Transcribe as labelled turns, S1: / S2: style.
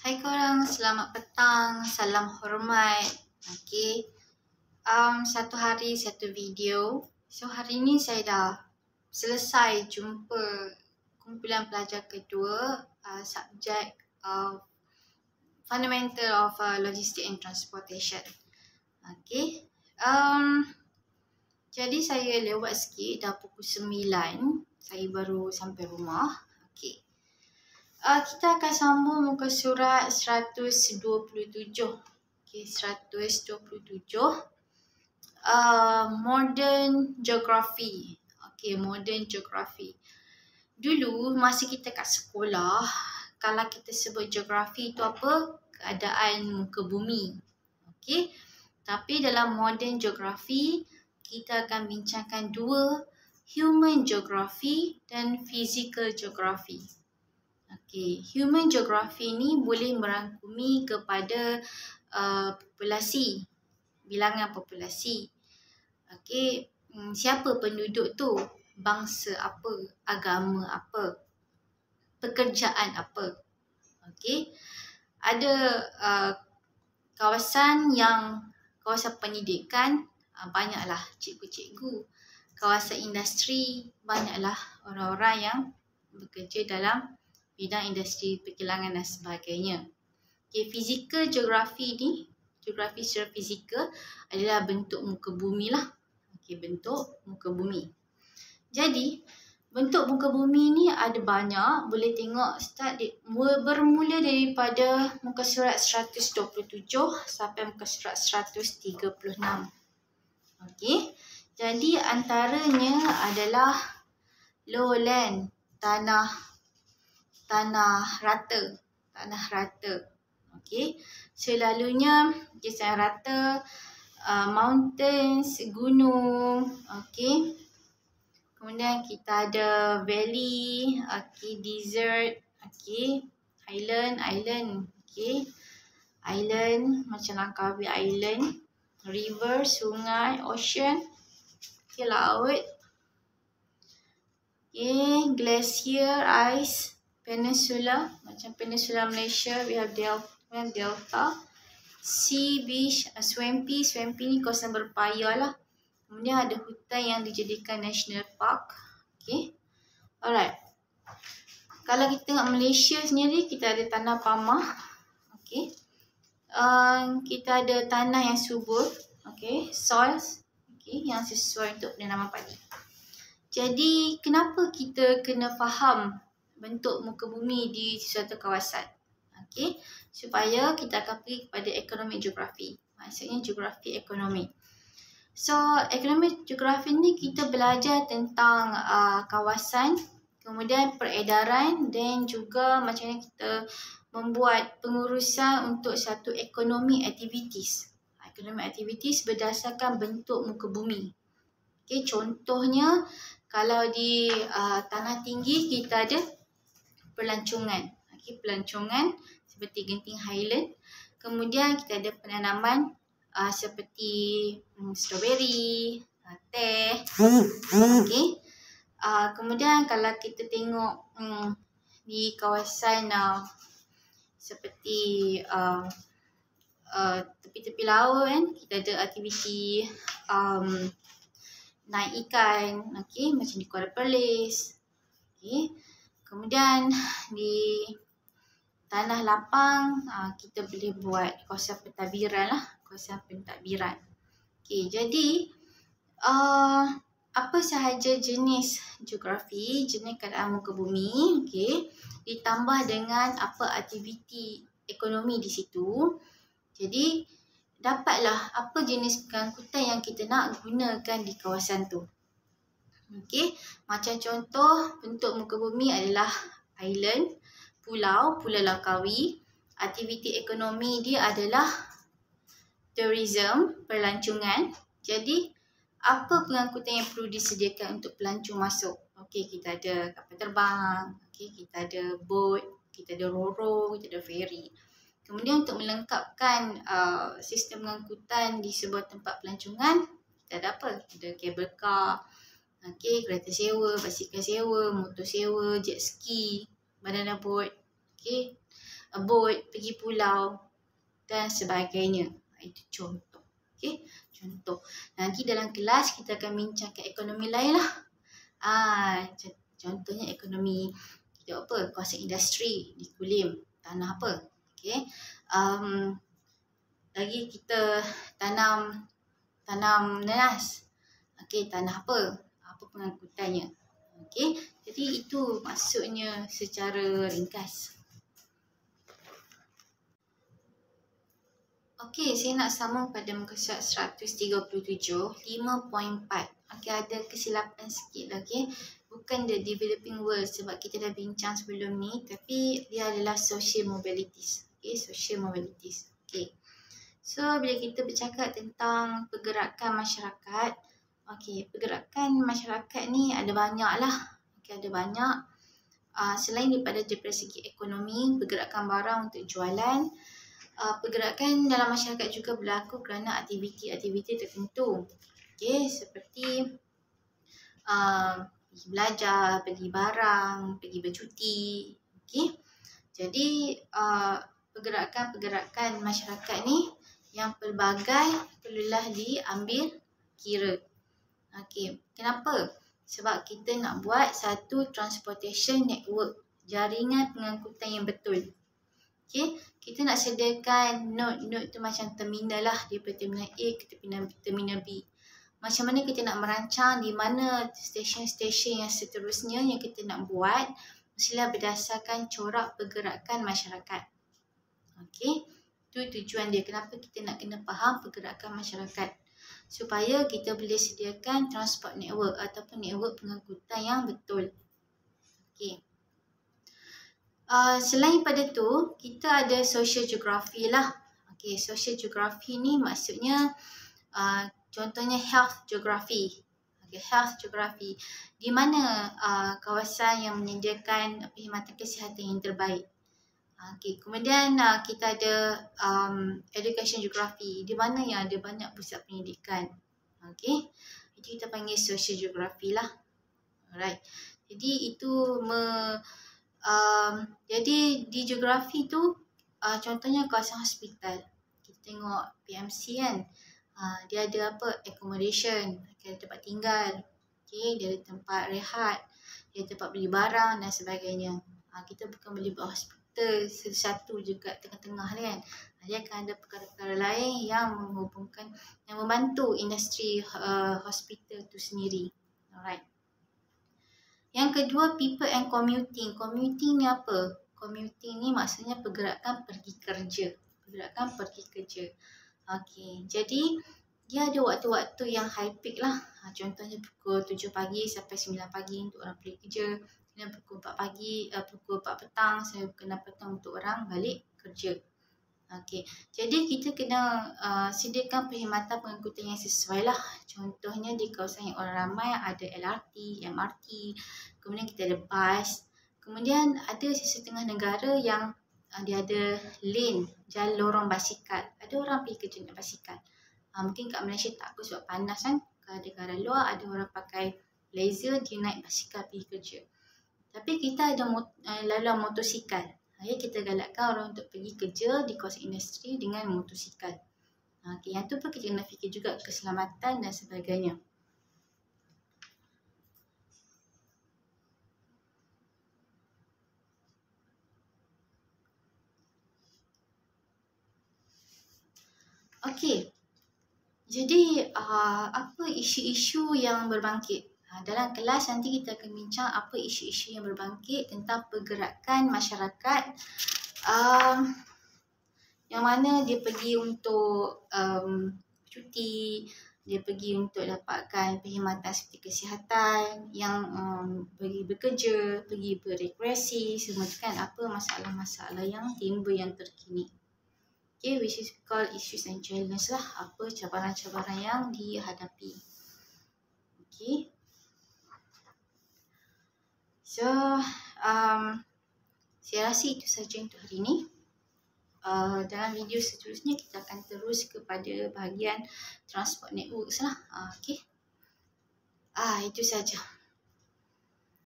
S1: Hai korang, selamat petang, salam hormat. Okay. Satu hari satu video. So hari ni saya dah selesai jumpa kumpulan pelajar kedua subjek Fundamental of Logistics and Transportation. Okay. Jadi saya lewat sikit, dah pukul 9. Saya baru sampai rumah. Okay. Kita akan sambung muka surat 127. Okay, 127. Modern Geography. Okay, Modern Geography. Dulu masa kita kat sekolah, kalau kita sebut geografi itu apa? Keadaan muka bumi. Okay. Tapi dalam Modern Geography, kita akan bincangkan dua, Human Geography dan Physical Geography. Okay, Human Geography ni boleh merangkumi kepada populasi, bilangan populasi. Okay, siapa penduduk tu? Bangsa apa? Agama apa? Pekerjaan apa? Okay, ada kawasan pendidikan, banyaklah cikgu-cikgu. Kawasan industri, banyaklah orang-orang yang bekerja dalam bidang industri perkilangan dan sebagainya. Okay, Physical Geography ni, geografi secara fizikal adalah bentuk muka bumi lah. Okay, bentuk muka bumi. Jadi, bentuk muka bumi ni ada banyak. Boleh tengok bermula daripada muka surat 127 sampai muka surat 136. Okay. Jadi, antaranya adalah lowland, tanah rata. Okay. Selalunya kisah rata, mountains, gunung. Okay. Kemudian kita ada valley, okay, desert, okay, island, okay, island macam Langkawi Island, river, sungai, ocean, okay, laut, okay, glacier, ice, peninsula, macam peninsula Malaysia, we have delta, sea, beach, swampy ni kawasan berpaya lah. Kemudian ada hutan yang dijadikan national park. Okay. Alright. Kalau kita tengok Malaysia sendiri, kita ada tanah pamah. Okay. Kita ada tanah yang subur. Okay. Soils. Okay. Yang sesuai untuk penanaman padi. Jadi, kenapa kita kena faham bentuk muka bumi di suatu kawasan? Okay. Supaya kita akan pergi kepada economic geography. Maksudnya geografi ekonomi. So, economic geography ni kita belajar tentang kawasan, kemudian peredaran dan juga macam mana kita membuat pengurusan untuk satu economic activities. Economic activities berdasarkan bentuk muka bumi. Okay, contohnya kalau di tanah tinggi kita ada pelancongan. Okay, pelancongan seperti Genting Highland. Kemudian kita ada penanaman seperti strawberry, teh. Okay. Kemudian kalau kita tengok di kawasan seperti tepi-tepi laut kan, kita ada aktiviti naik ikan, okay, macam di Kuala Perlis. Okay. Kemudian di tanah lapang kita boleh buat kawasan pentadbiran lah. Okay, jadi apa sahaja jenis geografi, jenis keadaan muka bumi, okay, ditambah dengan apa aktiviti ekonomi di situ. Jadi dapatlah apa jenis pengangkutan yang kita nak gunakan di kawasan tu. Okay, macam contoh bentuk muka bumi adalah island, pulau Langkawi. Aktiviti ekonomi dia adalah tourism, pelancongan. Jadi, apa pengangkutan yang perlu disediakan untuk pelancong masuk? Okey, kita ada kapal terbang, okey, kita ada boat, kita ada roro, kita ada ferry. Kemudian untuk melengkapkan sistem pengangkutan di sebuah tempat pelancongan, kita ada apa? Kita ada cable car, okey, kereta sewa, basikal sewa, motor sewa, jet ski, banana boat. Okey. boat, pergi pulau dan sebagainya. Itu contoh. Okay, contoh. Nanti dalam kelas kita akan bincangkan ekonomi lain lah. Contohnya ekonomi kita apa? Kawasan industri di Kulim, tanah apa? Okay. Lagi kita tanam nanas. Okay, tanah apa? Apa pengangkutannya? Okay, jadi itu maksudnya secara ringkas. Okey, saya nak sambung pada muka surat 137, 5.4. Okey, ada kesilapan sikit lah, okey. Bukan the developing world sebab kita dah bincang sebelum ni, tapi dia adalah social mobilities. Okey, social mobilities. Okey. So, bila kita bercakap tentang pergerakan masyarakat, okey, pergerakan masyarakat ni ada banyak lah. Okey, ada banyak. Selain daripada segi ekonomi, pergerakan barang untuk jualan, pergerakan dalam masyarakat juga berlaku kerana aktiviti-aktiviti tertentu. Okay, seperti pergi belajar, pergi barang, pergi bercuti. Okay. Jadi pergerakan masyarakat ni yang pelbagai perlulah diambil kira. Okay. Kenapa? Sebab kita nak buat satu transportation network, jaringan pengangkutan yang betul. Okay, kita nak sediakan node tu macam terminal lah, daripada terminal A ke terminal B. Macam mana kita nak merancang di mana stesen-stesen yang seterusnya yang kita nak buat, mestilah berdasarkan corak pergerakan masyarakat. Okay, itu tujuan dia. Kenapa kita nak kena faham pergerakan masyarakat? Supaya kita boleh sediakan transport network ataupun network pengangkutan yang betul. Okay. Selain pada tu, kita ada social geography lah. Okay, social geography ni maksudnya contohnya health geography. Okay, health geography. Di mana kawasan yang menyediakan perkhidmatan kesihatan yang terbaik. Okay, kemudian kita ada education geography. Di mana yang ada banyak pusat pendidikan. Okay, itu kita panggil social geography lah. Alright. Jadi itu jadi di geografi tu contohnya kawasan hospital. Kita tengok PMC kan. Dia ada apa? Accommodation, dia ada tempat tinggal. Okay, dia ada tempat rehat, dia ada tempat beli barang dan sebagainya. Kita bukan boleh buat hospital satu juga tengah-tengah kan. Dia akan ada perkara-perkara lain yang menghubungkan, yang membantu industri hospital tu sendiri. Alright. Yang kedua, people and commuting. Commuting ni apa? Commuting ni maksudnya pergerakan pergi kerja. Pergerakan pergi kerja. Okey, jadi dia ada waktu-waktu yang high peak lah. Contohnya pukul 7 pagi sampai 9 pagi untuk orang pergi kerja. Kemudian pukul 4 pagi, pukul 4 petang sampai pukul 6 petang untuk orang balik kerja. Okey, jadi kita kena sediakan perkhidmatan pengangkutan yang sesuai lah. Contohnya di kawasan yang orang ramai ada LRT, MRT, kemudian kita ada bus. Kemudian ada setengah negara yang dia ada lane, jalan lorong basikal. Ada orang pergi kerja naik basikal. Mungkin kat Malaysia tak apa sebab panas kan. Kalau di negara luar ada orang pakai laser, dia naik basikal pergi kerja. Tapi kita ada laluan motosikal. Kita galakkan orang untuk pergi kerja di kawasan industri dengan motosikal. Okay, yang tu pun kita kena fikir juga keselamatan dan sebagainya. Okey, jadi apa isu-isu yang berbangkit? Dalam kelas nanti kita akan bincang apa isu-isu yang berbangkit tentang pergerakan masyarakat yang mana dia pergi untuk cuti, dia pergi untuk dapatkan perkhidmatan seperti kesihatan, yang pergi bekerja, pergi berekreasi, semua tu kan apa masalah-masalah yang timbul yang terkini. Okay, which is called issues and challenges lah, apa cabaran-cabaran yang dihadapi. Okay. So, saya rasa itu saja untuk hari ini. Dalam video seterusnya kita akan terus kepada bahagian transport networks lah. Okay. Itu saja.